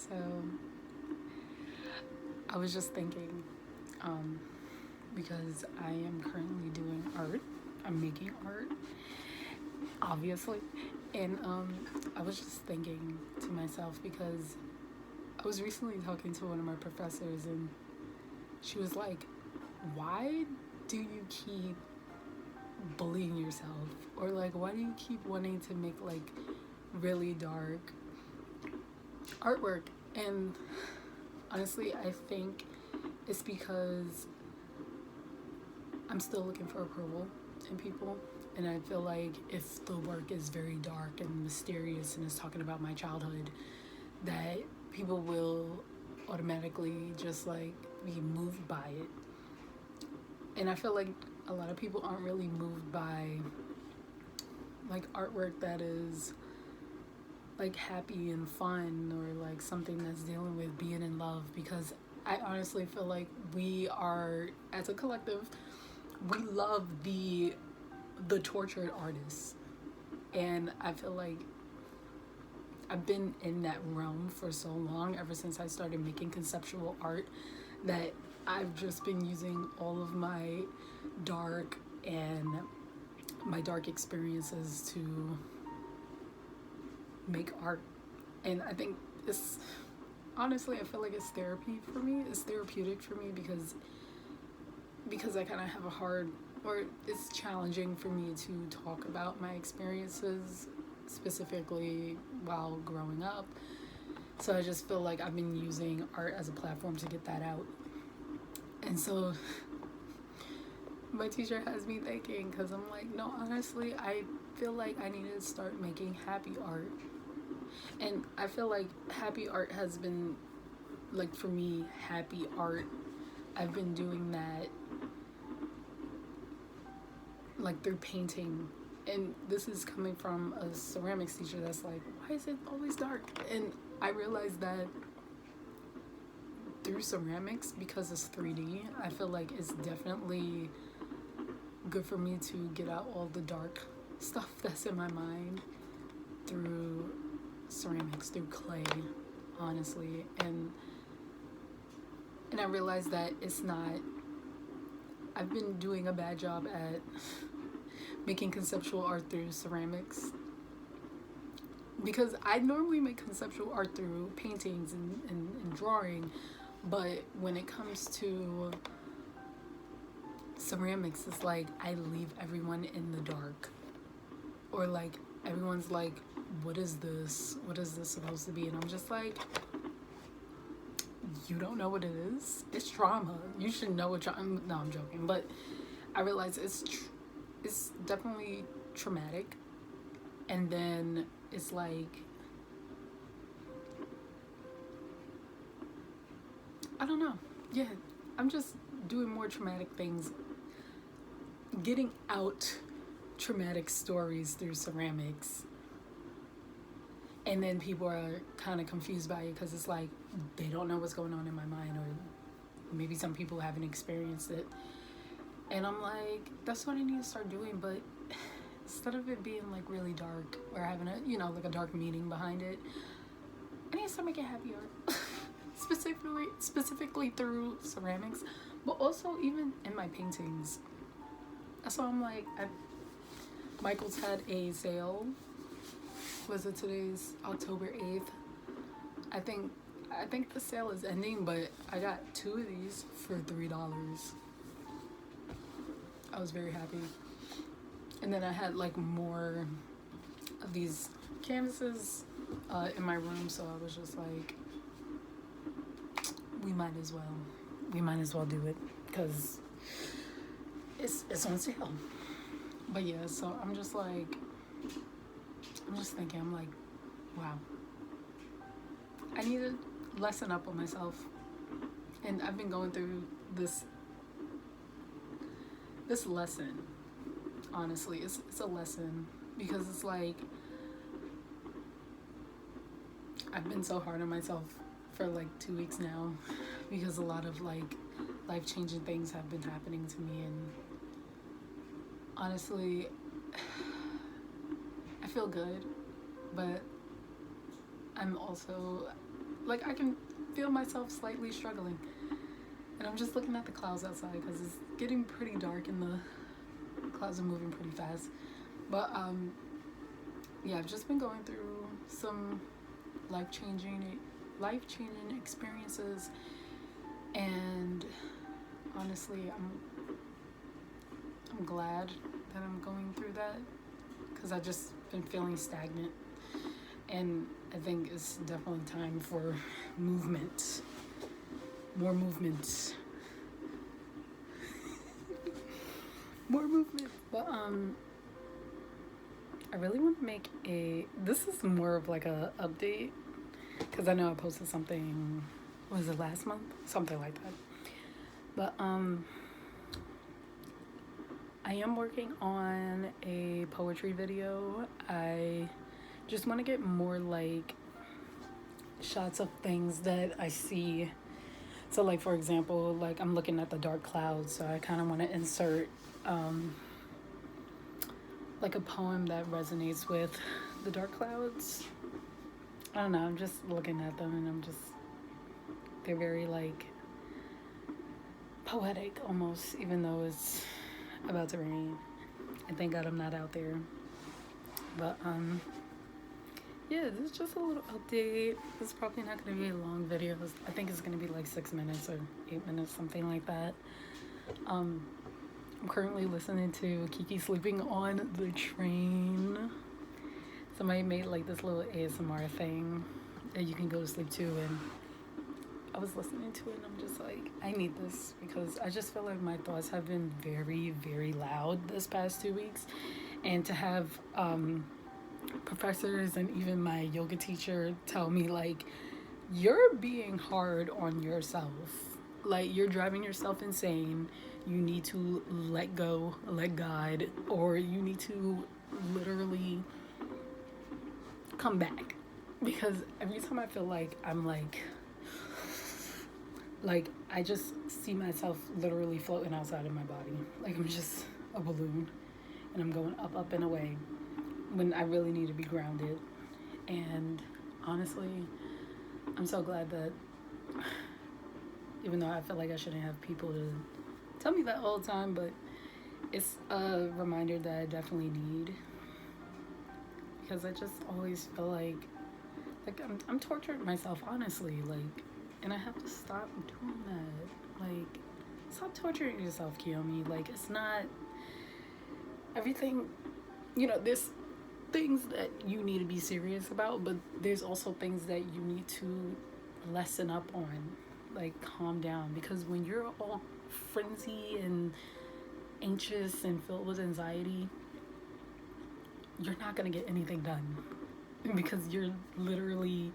So I was just thinking, because I am currently doing art, I'm making art, obviously, and I was just thinking to myself because I was recently talking to one of my professors, and she was like, "Why do you keep bullying yourself, or like why do you keep wanting to make like really dark artwork?" And honestly, I think it's because I'm still looking for approval in people. And I feel like if the work is very dark and mysterious and is talking about my childhood, that people will automatically just like be moved by it. And I feel like a lot of people aren't really moved by like artwork that is like happy and fun, or like something that's dealing with being in love, because I honestly feel like we are, as a collective, we love the tortured artists. And I feel like I've been in that realm for so long, ever since I started making conceptual art, that I've just been using all of my dark and my dark experiences to make art. And I think it's, honestly, I feel like it's therapy for me. It's therapeutic for me because I kind of have a hard, or it's challenging for me to talk about my experiences, specifically while growing up. So I just feel like I've been using art as a platform to get that out. And so my teacher has me thinking, because I'm like, no, honestly, I feel like I need to start making happy art. And I feel like happy art has been, like, for me, happy art, I've been doing that like through painting. And this is coming from a ceramics teacher that's like, why is it always dark? And I realized that through ceramics, because it's 3D, I feel like it's definitely good for me to get out all the dark stuff that's in my mind through ceramics, through clay, honestly. And I realized that it's not, I've been doing a bad job at making conceptual art through ceramics, because I normally make conceptual art through paintings and drawing, but when it comes to ceramics, it's like I leave everyone in the dark, or like everyone's like, what is this? What is this supposed to be? And I'm just like, you don't know what it is? It's trauma. You should know what trauma. No, I'm joking, but I realize it's definitely traumatic. And then it's like, I don't know. Yeah, I'm just doing more traumatic things, getting out traumatic stories through ceramics. And then people are kind of confused by it, because it's like they don't know what's going on in my mind, or maybe some people haven't experienced it. And I'm like, that's what I need to start doing. But instead of it being like really dark, or having a, like a dark meaning behind it, I need to start making happy art. specifically through ceramics, but also even in my paintings. So I'm like, Michael's had a sale. Was it today's October 8th? I think the sale is ending, but I got 2 of these for $3. I was very happy. And then I had like more of these canvases in my room, so I was just like, we might as well do it, because it's on sale. But yeah, so I'm just thinking, I'm like, wow, I need to lessen up on myself. And I've been going through this lesson. Honestly, it's a lesson, because it's like I've been so hard on myself for like 2 weeks now, because a lot of like life-changing things have been happening to me. And honestly, I feel good, but I'm also like I can feel myself slightly struggling. And I'm just looking at the clouds outside because it's getting pretty dark and the clouds are moving pretty fast. But yeah, I've just been going through some life-changing experiences, and honestly, I'm glad that I'm going through that because I've just been feeling stagnant, and I think it's definitely time for movement, more movement, more movement. But I really want to make this is more of like a update because I know I posted something, was it last month? Something like that. But I am working on a poetry video. I just want to get more like shots of things that I see. So like for example, like I'm looking at the dark clouds, so I kind of want to insert like a poem that resonates with the dark clouds. I don't know, I'm just looking at them and they're very like poetic almost, even though it's about to rain. And thank God I'm not out there. But yeah, this is just a little update. This is probably not going to be a long video. I think it's going to be like 6 minutes or 8 minutes, something like that. I'm currently listening to Kiki sleeping on the train. Somebody made like this little ASMR thing that you can go to sleep to, and I was listening to it and I'm just like, I need this because I just feel like my thoughts have been very, very loud this past 2 weeks. And to have professors and even my yoga teacher tell me like, you're being hard on yourself. Like you're driving yourself insane. You need to let go, let God, or you need to literally come back. Because every time I feel like I'm like I just see myself literally floating outside of my body. Like I'm just a balloon and I'm going up, up and away when I really need to be grounded. And honestly, I'm so glad that even though I feel like I shouldn't have people to tell me that all the time, but it's a reminder that I definitely need, because I just always feel like I'm torturing myself, honestly, like, and I have to stop doing that. Like, stop torturing yourself, Kiyomi. Like, it's not everything, there's things that you need to be serious about, but there's also things that you need to lessen up on, like calm down, because when you're all frenzy and anxious and filled with anxiety, you're not gonna get anything done because you're literally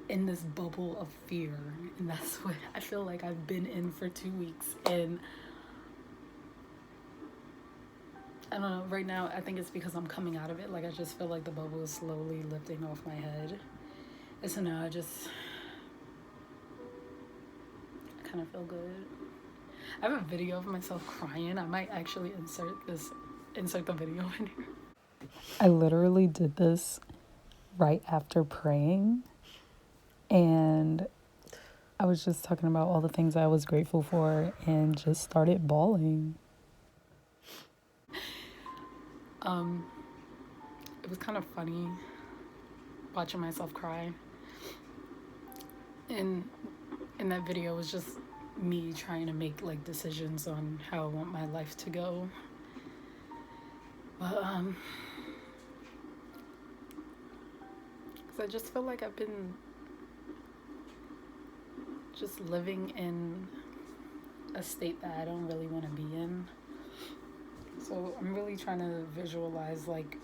in this bubble of fear. And that's what I feel like I've been in for 2 weeks. And I don't know, right now I think it's because I'm coming out of it. Like I just feel like the bubble is slowly lifting off my head. And so now I kind of feel good. I have a video of myself crying. I might actually insert the video in here. I literally did this right after praying, and I was just talking about all the things I was grateful for and just started bawling. It was kind of funny watching myself cry. And in that video was just me trying to make like decisions on how I want my life to go. But because I just feel like I've been just living in a state that I don't really want to be in. So I'm really trying to visualize, like,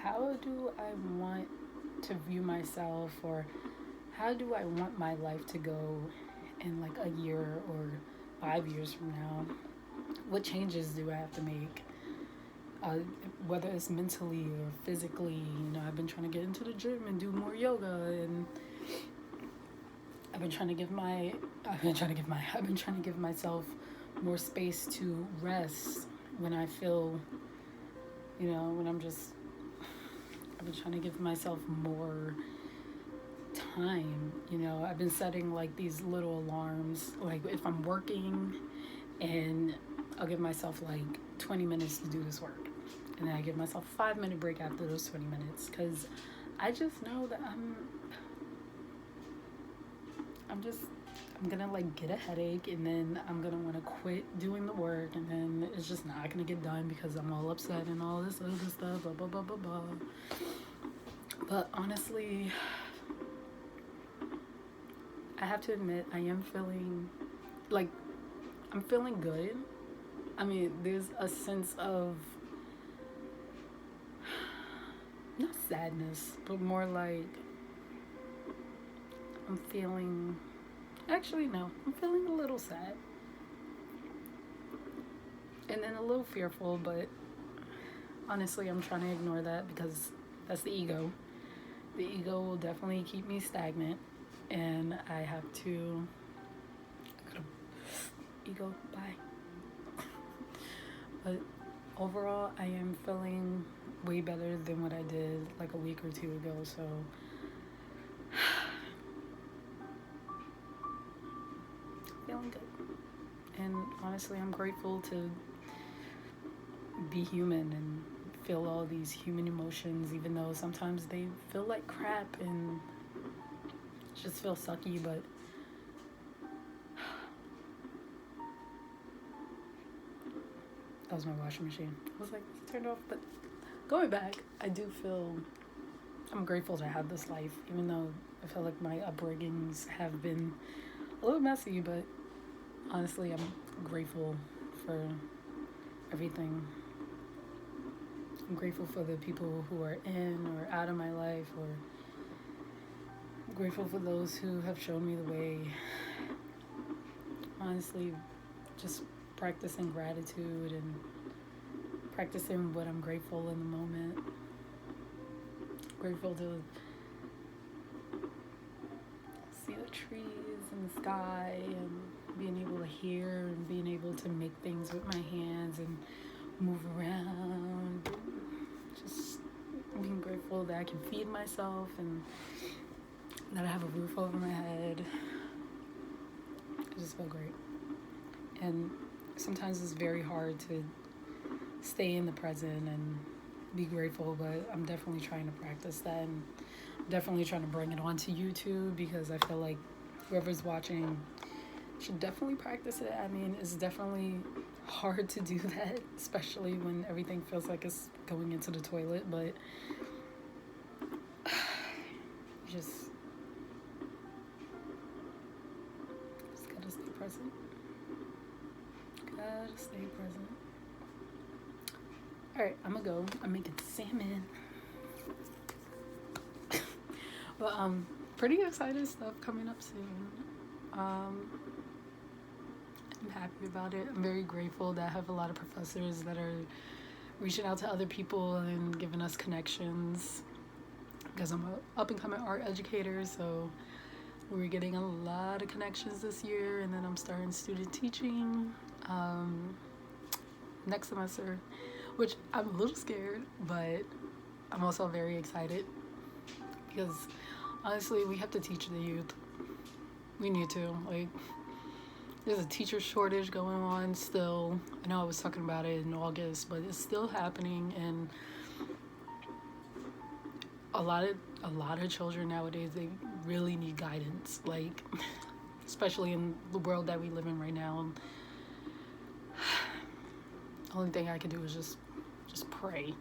how do I want to view myself, or how do I want my life to go in like a year or 5 years from now? What changes do I have to make? Whether it's mentally or physically, I've been trying to get into the gym and do more yoga, and I've been trying to give myself more space to rest when I feel, when I've been trying to give myself more time. You know, I've been setting like these little alarms, like if I'm working, and I'll give myself like 20 minutes to do this work, and then I give myself a 5-minute break after those 20 minutes, because I just know that I'm gonna like get a headache, and then I'm gonna want to quit doing the work, and then it's just not gonna get done because I'm all upset and all this other stuff, blah blah blah blah blah. But honestly, I have to admit, I am feeling like I'm feeling good. I mean, there's a sense of not sadness, but more like I'm feeling. Actually, no, I'm feeling a little sad. And then a little fearful, but honestly, I'm trying to ignore that because that's the ego. The ego will definitely keep me stagnant, and I have to. Ego, bye. But overall, I am feeling way better than what I did like a week or two ago, so. Feeling good. And honestly, I'm grateful to be human and feel all these human emotions, even though sometimes they feel like crap and just feel sucky, but that was my washing machine. I was like, it's turned off, but going back, I do feel I'm grateful to have this life, even though I feel like my upbringings have been a little messy, but honestly, I'm grateful for everything. I'm grateful for the people who are in or out of my life, or I'm grateful for those who have shown me the way. Honestly, just practicing gratitude and practicing what I'm grateful in the moment. Grateful to see the trees and the sky, and being able to hear, and being able to make things with my hands and move around. Just being grateful that I can feed myself and that I have a roof over my head. I just feel great. And sometimes it's very hard to stay in the present and be grateful, but I'm definitely trying to practice that, and I'm definitely trying to bring it onto YouTube, because I feel like whoever's watching should definitely practice it. I mean, it's definitely hard to do that, especially when everything feels like it's going into the toilet, but just gotta stay present. Gotta stay present. Alright, I'm gonna go. I'm making salmon. But pretty excited stuff coming up soon. I'm happy about it. I'm very grateful that I have a lot of professors that are reaching out to other people and giving us connections, because I'm an up-and-coming art educator, so we're getting a lot of connections this year. And then I'm starting student teaching next semester, which I'm a little scared, but I'm also very excited, because honestly, we have to teach the youth. We need to. Like, there's a teacher shortage going on still. I know I was talking about it in August, but it's still happening, and a lot of children nowadays, they really need guidance, like especially in the world that we live in right now. The only thing I can do is just pray,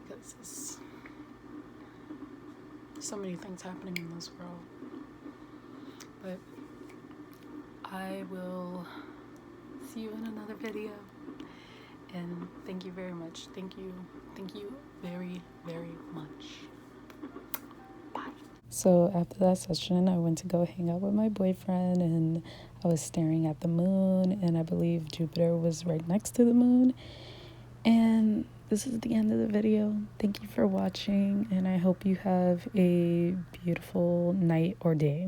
because there's so many things happening in this world. But I will see you in another video, and thank you very much. Thank you very, very much. Bye. So after that session, I went to go hang out with my boyfriend, and I was staring at the moon, and I believe Jupiter was right next to the moon. And this is the end of the video. Thank you for watching, and I hope you have a beautiful night or day.